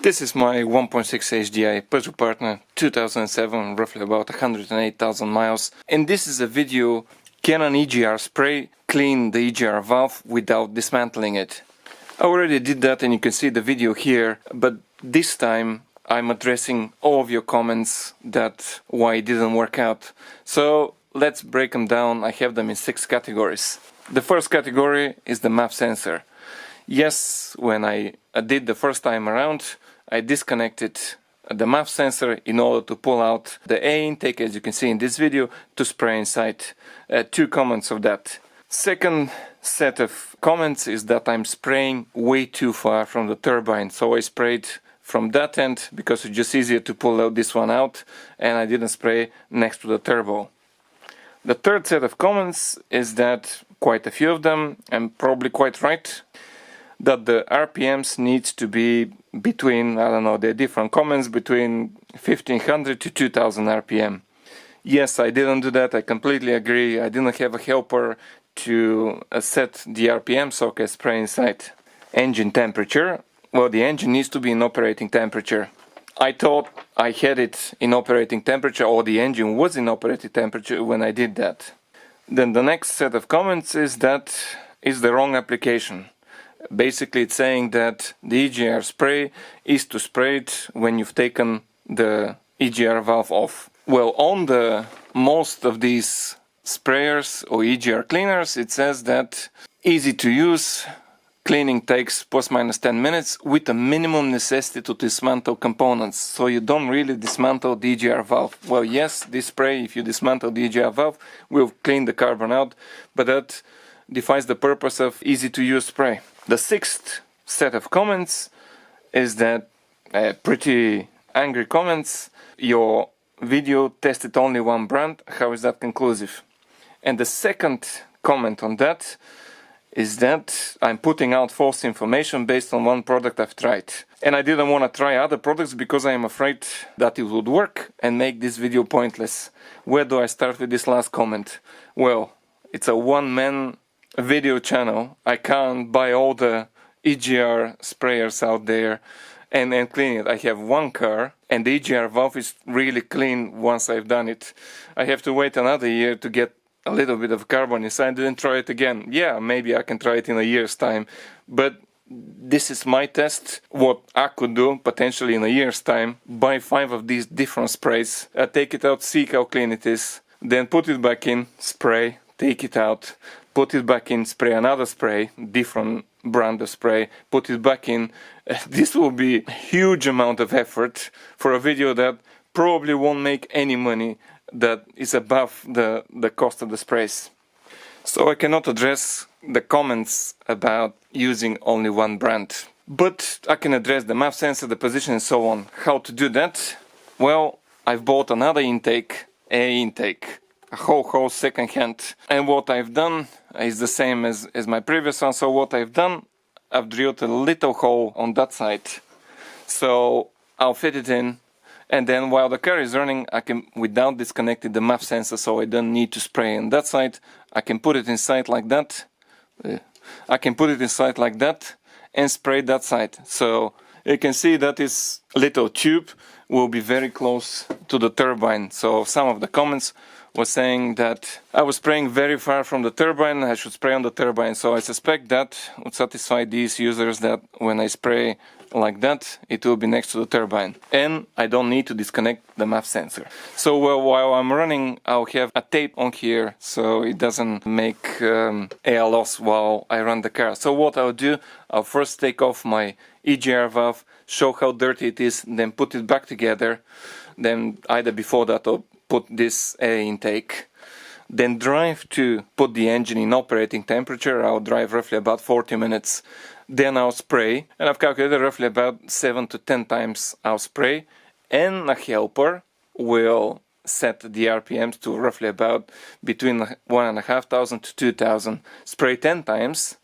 This is my 1.6 HDI Peugeot Partner 2007, roughly about 108,000 miles. And this is a video, can an EGR spray clean the EGR valve without dismantling it? I already did that and you can see the video here, but this time I'm addressing all of your comments that why it didn't work out. So let's break them down. I have them in 6 categories. The first category is the MAF sensor. Yes, when I did the first time around, I disconnected the MAF sensor in order to pull out the air intake, as you can see in this video, to spray inside. 2 comments of that. Second set of comments is that I'm spraying way too far from the turbine, so I sprayed from that end because it's just easier to pull out this one out, and I didn't spray next to the turbo. The third set of comments is that, quite a few of them, and probably quite right, that the RPMs needs to be between, I don't know, there are different comments, between 1500 to 2000 RPM. Yes, I didn't do that, I completely agree. I didn't have a helper to set the RPM so I can spray inside. Engine temperature. Well, the engine needs to be in operating temperature. I thought I had it in operating temperature, or the engine was in operating temperature when I did that. Then the next set of comments is that is the wrong application. Basically it's saying that the EGR spray is to spray it when you've taken the EGR valve off. Well, on the most of these sprayers or EGR cleaners it says that easy to use, cleaning takes ±10 minutes with a minimum necessity to dismantle components. So you don't really dismantle the EGR valve. Well, yes, this spray, if you dismantle the EGR valve, will clean the carbon out, but that defies the purpose of easy to use spray. The 6th set of comments is that pretty angry comments. Your video tested only one brand, how is that conclusive? And the second comment on that is that I'm putting out false information based on one product I've tried. And I didn't want to try other products because I am afraid that it would work and make this video pointless. Where do I start with this last comment? Well, it's a one-man video channel. I can't buy all the EGR sprayers out there and clean it. I have one car and the EGR valve is really clean once I've done it. I have to wait another year to get a little bit of carbon inside and try it again. Yeah, maybe I can try it in a year's time, but this is my test, what I could do potentially in a year's time. Buy 5 of these different sprays, take it out, see how clean it is, then put it back in, spray, take it out, put it back in, spray another spray, different brand of spray, put it back in. This will be a huge amount of effort for a video that probably won't make any money, that is above the cost of the sprays. So I cannot address the comments about using only one brand. But I can address the MAF sensor, the position and so on. How to do that? Well, I've bought another intake, air intake. A whole second hand, and what I've done is the same as my previous one. So what I've done, I've drilled a little hole on that side, so I'll fit it in, and then while the car is running I can, without disconnecting the MAF sensor, so I don't need to spray on that side, I can put it inside like that. I can put it inside like that and spray that side. So you can see that this little tube will be very close to the turbine. So some of the comments was saying that I was spraying very far from the turbine, I should spray on the turbine. So I suspect that would satisfy these users, that when I spray like that, it will be next to the turbine. And I don't need to disconnect the MAF sensor. So while I'm running, I'll have a tape on here so it doesn't make air loss while I run the car. So what I'll do, I'll first take off my EGR valve, show how dirty it is, then put it back together. Then either before that or put this air intake, then drive to put the engine in operating temperature. I'll drive roughly about 40 minutes, then I'll spray, and I've calculated roughly about 7 to 10 times I'll spray, and a helper will set the RPMs to roughly about between 1,500 to 2,000. Spray 10 times,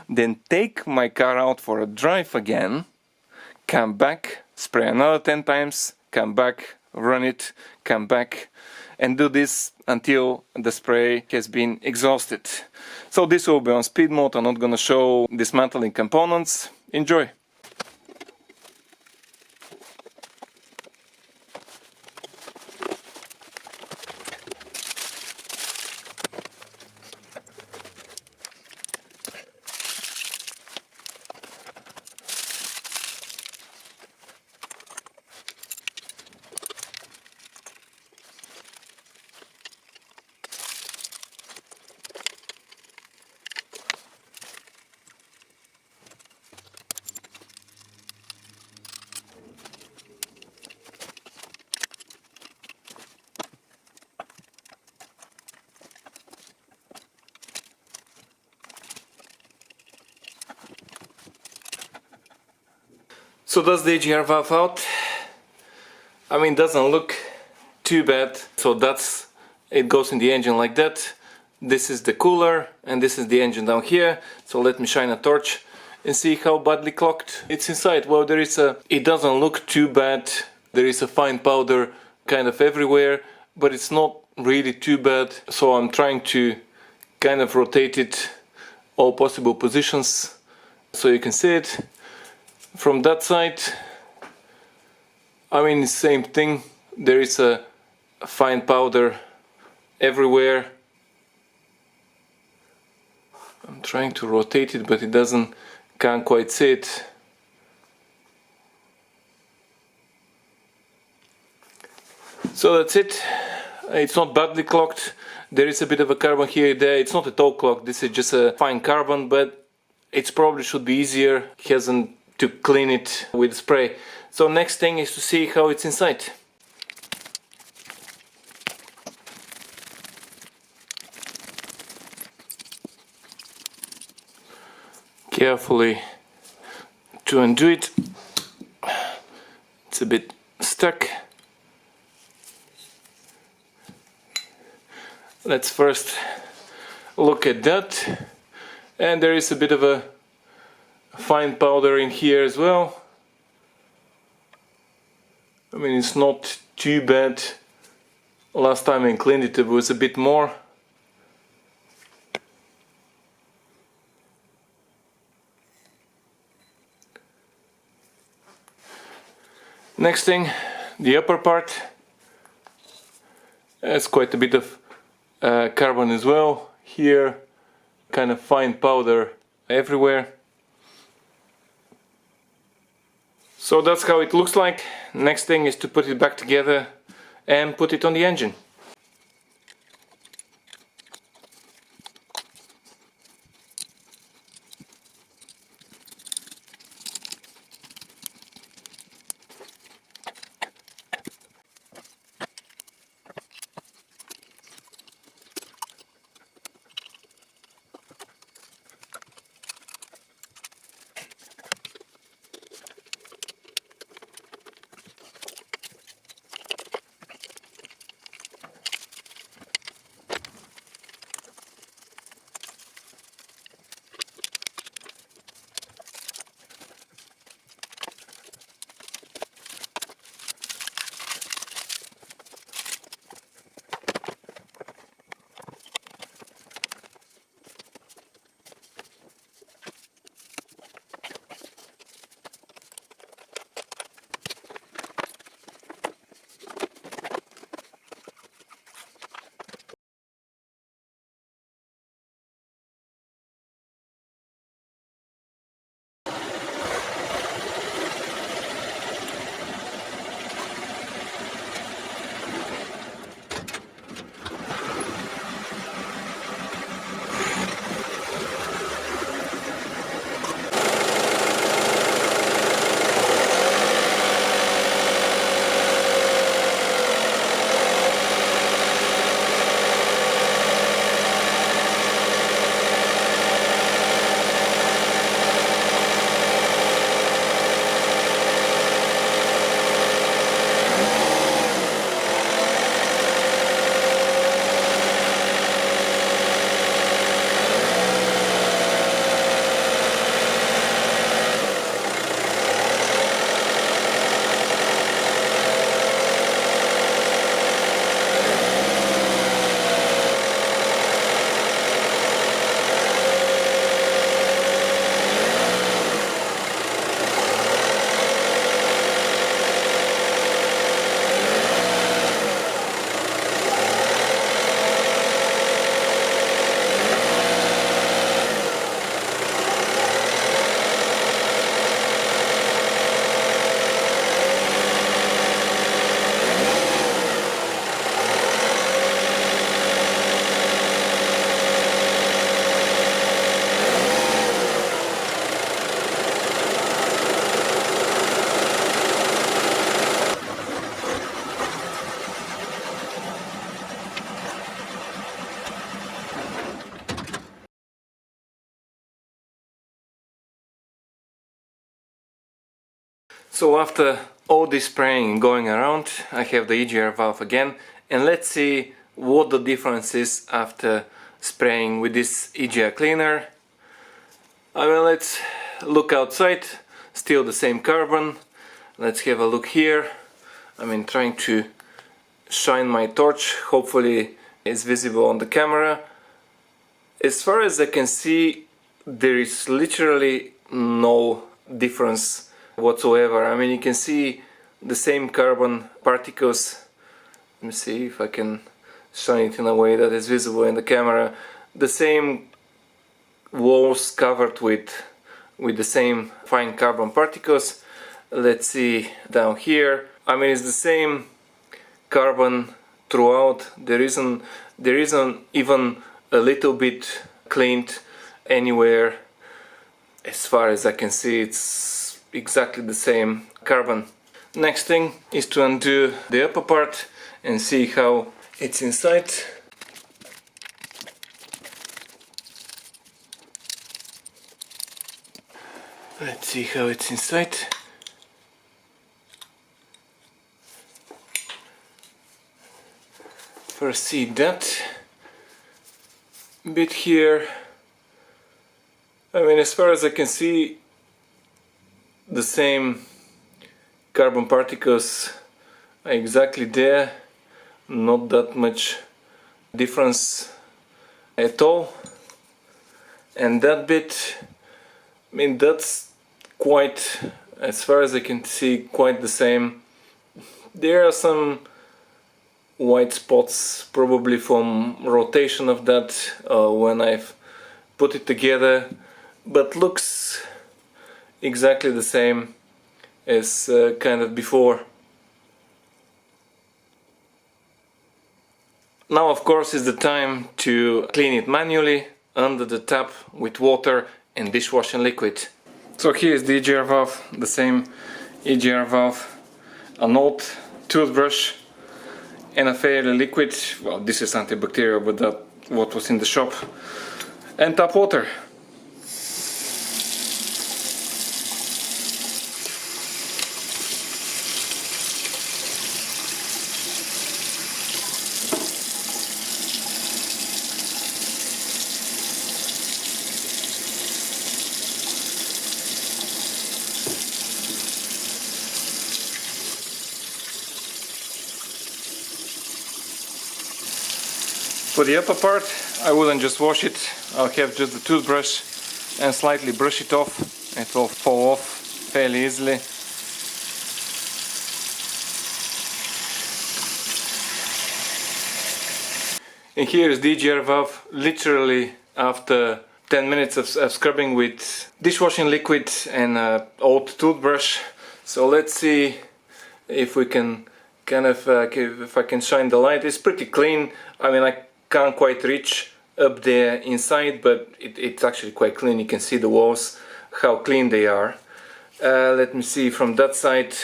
then take my car out for a drive again, come back, spray another 10 times, come back, run it, come back, and do this until the spray has been exhausted. So this will be on speed mode. I'm not gonna show dismantling components. Enjoy! So that's the EGR valve out. I mean, doesn't look too bad. So that's, it goes in the engine like that. This is the cooler and this is the engine down here. So let me shine a torch and see how badly clogged it's inside. Well, there is a, it doesn't look too bad. There is a fine powder kind of everywhere, but it's not really too bad. So I'm trying to kind of rotate it all possible positions so you can see it. From that side, I mean, the same thing. There is a fine powder everywhere. I'm trying to rotate it, but it can't quite see it. So that's it. It's not badly clogged. There is a bit of a carbon here and there. It's not at all clogged. This is just a fine carbon, but it probably should be easier. He hasn't to clean it with spray. So next thing is to see how it's inside. Carefully to undo it. It's a bit stuck. Let's first look at that. And there is a bit of a fine powder in here as well. I mean, it's not too bad. Last time I cleaned it, it was a bit more. Next thing, the upper part. Has quite a bit of carbon as well. Here, kind of fine powder everywhere. So that's how it looks like. Next thing is to put it back together and put it on the engine. So after all this spraying going around, I have the EGR valve again, and let's see what the difference is after spraying with this EGR cleaner. I mean, let's look outside, still the same carbon. Let's have a look here. I mean, trying to shine my torch, hopefully it's visible on the camera. As far as I can see, there is literally no difference whatsoever. I mean, you can see the same carbon particles. Let me see if I can shine it in a way that is visible in the camera. The same walls covered with the same fine carbon particles. Let's see down here. I mean, it's the same carbon throughout. There isn't even a little bit cleaned anywhere. As far as I can see, it's exactly the same carbon. Next thing is to undo the upper part and see how it's inside. Let's see how it's inside. First see that bit here. I mean, as far as I can see, the same carbon particles are exactly there, not that much difference at all. And that bit, I mean, that's quite, as far as I can see, quite the same. There are some white spots, probably from rotation of that when I've put it together, but looks exactly the same as kind of before. Now, of course, is the time to clean it manually under the tap with water and dishwashing liquid. So here is the EGR valve, the same EGR valve, an old toothbrush and a fairly liquid, well, this is antibacterial, but that what was in the shop, and tap water. For the upper part, I wouldn't just wash it, I'll have just the toothbrush and slightly brush it off. It will fall off fairly easily. And here is the EGR valve, literally after 10 minutes of scrubbing with dishwashing liquid and an old toothbrush. So let's see if we can kind of, if I can shine the light. It's pretty clean. I mean, I can't quite reach up there inside, but it's actually quite clean. You can see the walls, how clean they are. Let me see from that side.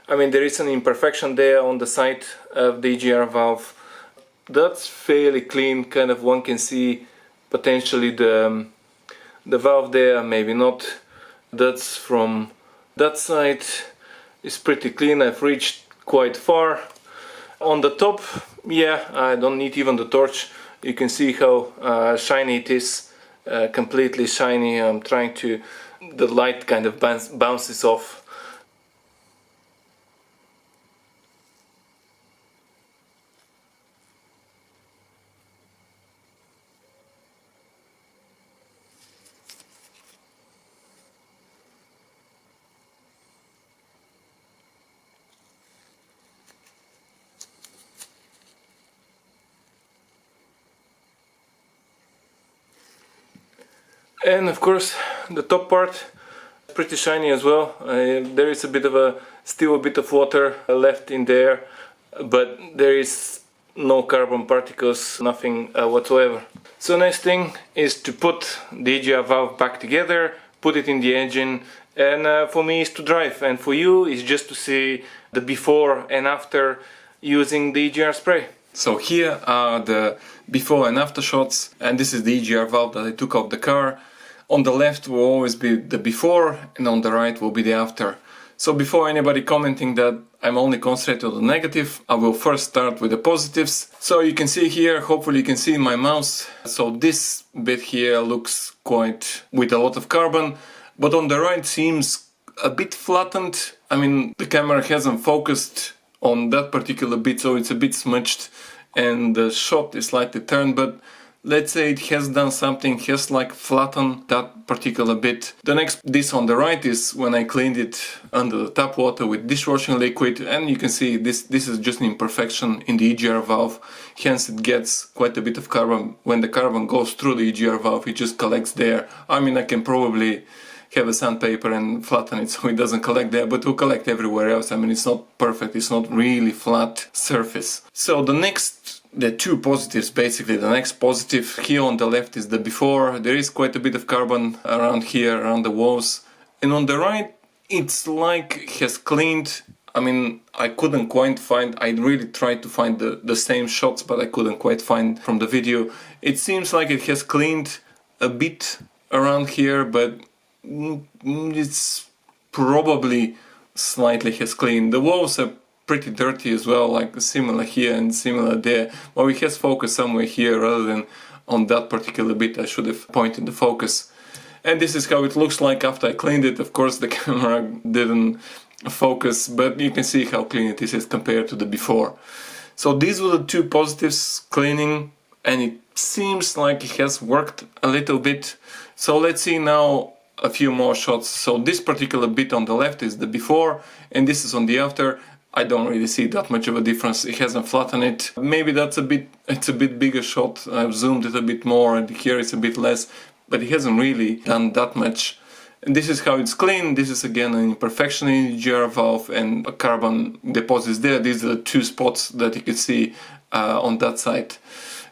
I mean, there is an imperfection there on the side of the EGR valve. That's fairly clean, kind of one can see potentially the valve there, maybe not. That's from that side. It's pretty clean. I've reached quite far. On the top, yeah, I don't need even the torch. You can see how shiny it is, completely shiny. I'm trying to, the light kind of bounces off. And of course the top part pretty shiny as well. There is a bit of still a bit of water left in there, but there is no carbon particles, nothing whatsoever. So next thing is to put the EGR valve back together, put it in the engine, and for me is to drive, and for you is just to see the before and after using the EGR spray. So here are the before and after shots, and this is the EGR valve that I took off the car. On the left will always be the before and on the right will be the after. So before anybody commenting that I'm only concentrated on the negative, I will first start with the positives. So you can see here, hopefully you can see my mouse. So this bit here looks quite with a lot of carbon, but on the right seems a bit flattened. I mean, the camera hasn't focused on that particular bit, so it's a bit smudged and the shot is slightly turned, but let's say it has done something, has like flattened that particular bit. The next, this on the right, is when I cleaned it under the tap water with dishwashing liquid, and you can see this is just an imperfection in the EGR valve, hence it gets quite a bit of carbon. When the carbon goes through the EGR valve, it just collects there. I mean, I can probably have a sandpaper and flatten it so it doesn't collect there, but it will collect everywhere else. I mean, it's not perfect, it's not really flat surface. So the two positives, basically. The next positive here on the left is the before. There is quite a bit of carbon around here, around the walls, and on the right it's like it has cleaned. I mean, I couldn't quite find, I really tried to find the same shots, but I couldn't quite find from the video. It seems like it has cleaned a bit around here, but it's probably slightly has cleaned. The walls are pretty dirty as well, like similar here and similar there, but it has focused somewhere here rather than on that particular bit. I should have pointed the focus. And this is how it looks like after I cleaned it. Of course the camera didn't focus, but you can see how clean it is as compared to the before. So these were the two positives, cleaning, and it seems like it has worked a little bit. So let's see now a few more shots. So this particular bit on the left is the before, and this is on the after. I don't really see that much of a difference. It hasn't flattened it. Maybe it's a bit bigger shot. I've zoomed it a bit more, and here it's a bit less, but it hasn't really done that much. And this is how it's clean. This is again an imperfection in the EGR valve and a carbon deposits there. These are the two spots that you can see on that side.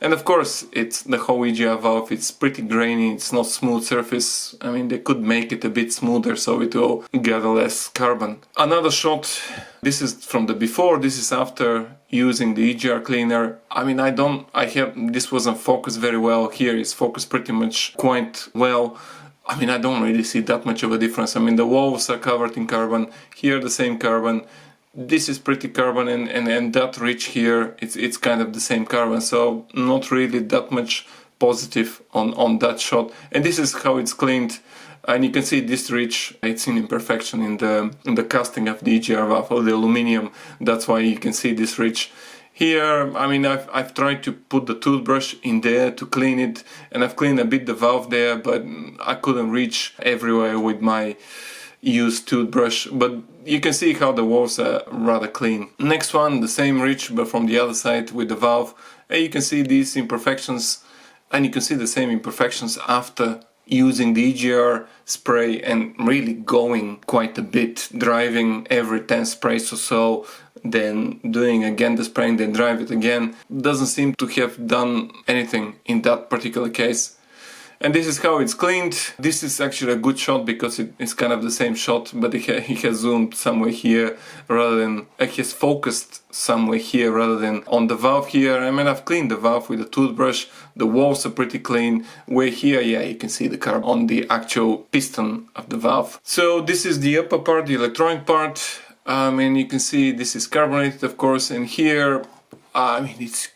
And of course, it's the whole EGR valve, it's pretty grainy, it's not smooth surface. I mean, they could make it a bit smoother so it will gather less carbon. Another shot, this is from the before, this is after using the EGR cleaner. I mean, this wasn't focused very well. Here it's focused pretty much quite well. I mean, I don't really see that much of a difference. I mean, the walls are covered in carbon, here the same carbon. This is pretty carbon, and that ridge here, it's kind of the same carbon, so not really that much positive on that shot. And this is how it's cleaned, and you can see this ridge, it's an imperfection in the casting of the EGR valve or the aluminium. That's why you can see this ridge. Here, I mean, I've tried to put the toothbrush in there to clean it, and I've cleaned a bit the valve there, but I couldn't reach everywhere with my used toothbrush, but you can see how the walls are rather clean. Next one, the same ridge but from the other side with the valve, and you can see these imperfections, and you can see the same imperfections after using the EGR spray and really going quite a bit, driving every 10 sprays or so, then doing again the spraying, then drive it again. Doesn't seem to have done anything in that particular case. And this is how it's cleaned. This is actually a good shot because it's kind of the same shot, but he has zoomed somewhere here rather than, he has focused somewhere here rather than on the valve here. I mean, I've cleaned the valve with a toothbrush. The walls are pretty clean. Where here, yeah, you can see the carbon on the actual piston of the valve. So this is the upper part, the electronic part. I mean, you can see this is carbonated, of course, and here, I mean, it's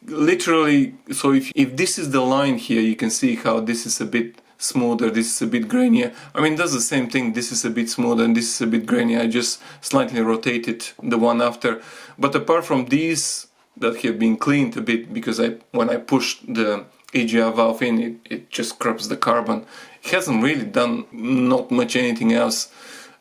literally, so if this is the line here, you can see how this is a bit smoother, this is a bit grainier. I mean, that's the same thing, this is a bit smoother and this is a bit grainier. I just slightly rotated the one after. But apart from these that have been cleaned a bit, because when I pushed the EGR valve in, it just scrubs the carbon. It hasn't really done not much anything else.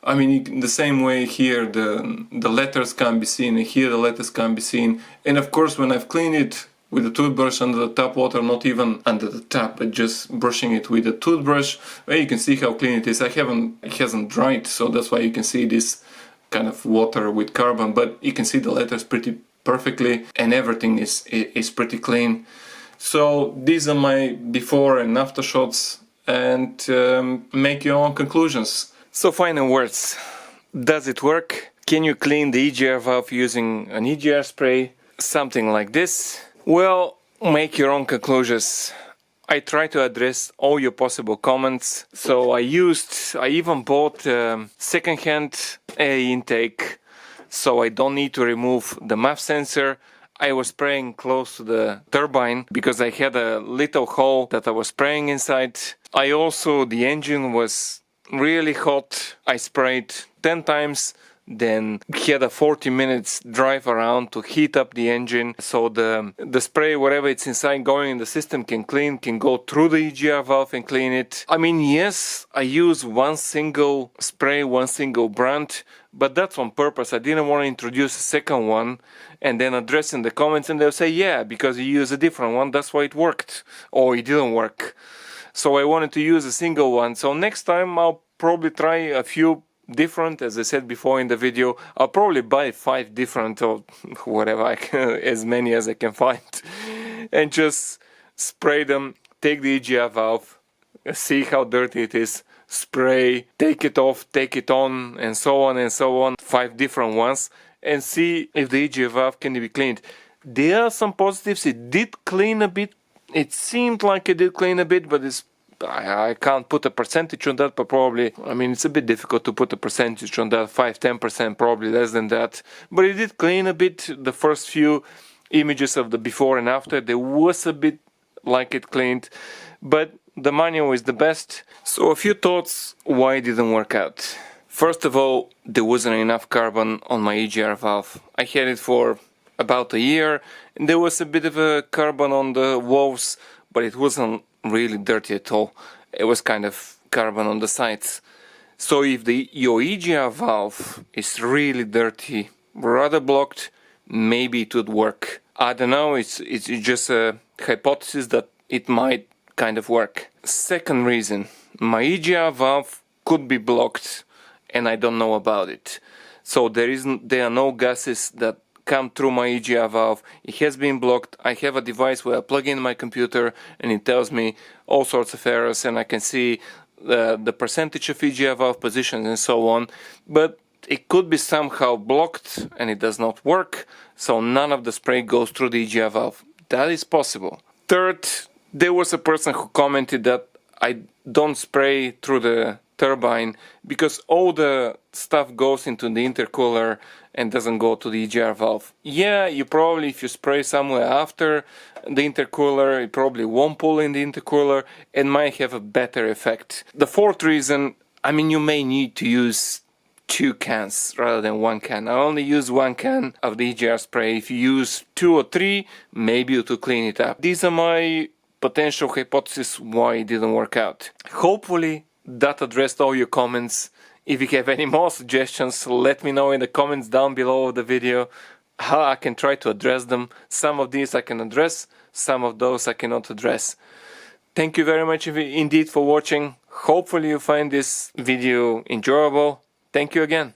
I mean, the same way here the letters can be seen, and here the letters can be seen. And of course, when I've cleaned it with the toothbrush under the tap water, not even under the tap, but just brushing it with a toothbrush, well, you can see how clean it is. It hasn't dried, so that's why you can see this kind of water with carbon, but you can see the letters pretty perfectly, and everything is pretty clean. So these are my before and after shots, and make your own conclusions. So final words. Does it work? Can you clean the EGR valve using an EGR spray? Something like this? Well, make your own conclusions. I try to address all your possible comments. So I even bought second-hand air intake, so I don't need to remove the MAF sensor. I was spraying close to the turbine because I had a little hole that I was spraying inside. The engine was really hot. I sprayed 10 times, then had a 40 minutes drive around to heat up the engine, so the spray, whatever it's inside going in the system, can go through the EGR valve and clean it. I mean, yes, I use one single spray, one single brand, but that's on purpose. I didn't want to introduce a second one and then address in the comments and they'll say, yeah, because you use a different one, that's why it worked, or it didn't work. So I wanted to use a single one. So next time I'll probably try a few different, as I said before in the video. I'll probably buy 5 different or whatever, as many as I can find, and just spray them, take the EGR valve, see how dirty it is, spray, take it off, take it on, and so on and so on, 5 different ones, and see if the EGR valve can be cleaned. There are some positives. It did clean a bit. It seemed like it did clean a bit, but I can't put a percentage on that, but probably, I mean, it's a bit difficult to put a percentage on that, 5-10%, probably less than that. But it did clean a bit. The first few images of the before and after, there was a bit like it cleaned, but the manual is the best. So a few thoughts why it didn't work out. First of all, there wasn't enough carbon on my EGR valve. I had it for about a year, and there was a bit of a carbon on the walls, but it wasn't really dirty at all. It was kind of carbon on the sides. So if your EGR valve is really dirty, rather blocked, maybe it would work. I don't know, it's just a hypothesis that it might kind of work. Second reason, my EGR valve could be blocked and I don't know about it. So there are no gases that come through my EGR valve. It has been blocked. I have a device where I plug in my computer and it tells me all sorts of errors, and I can see the percentage of EGR valve positions and so on, but it could be somehow blocked and it does not work, so none of the spray goes through the EGR valve. That is possible. Third, there was a person who commented that I don't spray through the turbine because all the stuff goes into the intercooler and doesn't go to the EGR valve. Yeah, you probably, if you spray somewhere after the intercooler, it probably won't pull in the intercooler and might have a better effect. The fourth reason, I mean, you may need to use 2 cans rather than 1 can. I only use 1 can of the EGR spray. If you use 2 or 3, maybe you to clean it up. These are my potential hypotheses why it didn't work out. Hopefully that addressed all your comments. If you have any more suggestions, let me know in the comments down below the video how I can try to address them. Some of these I can address, some of those I cannot address. Thank you very much indeed for watching. Hopefully you find this video enjoyable. Thank you again.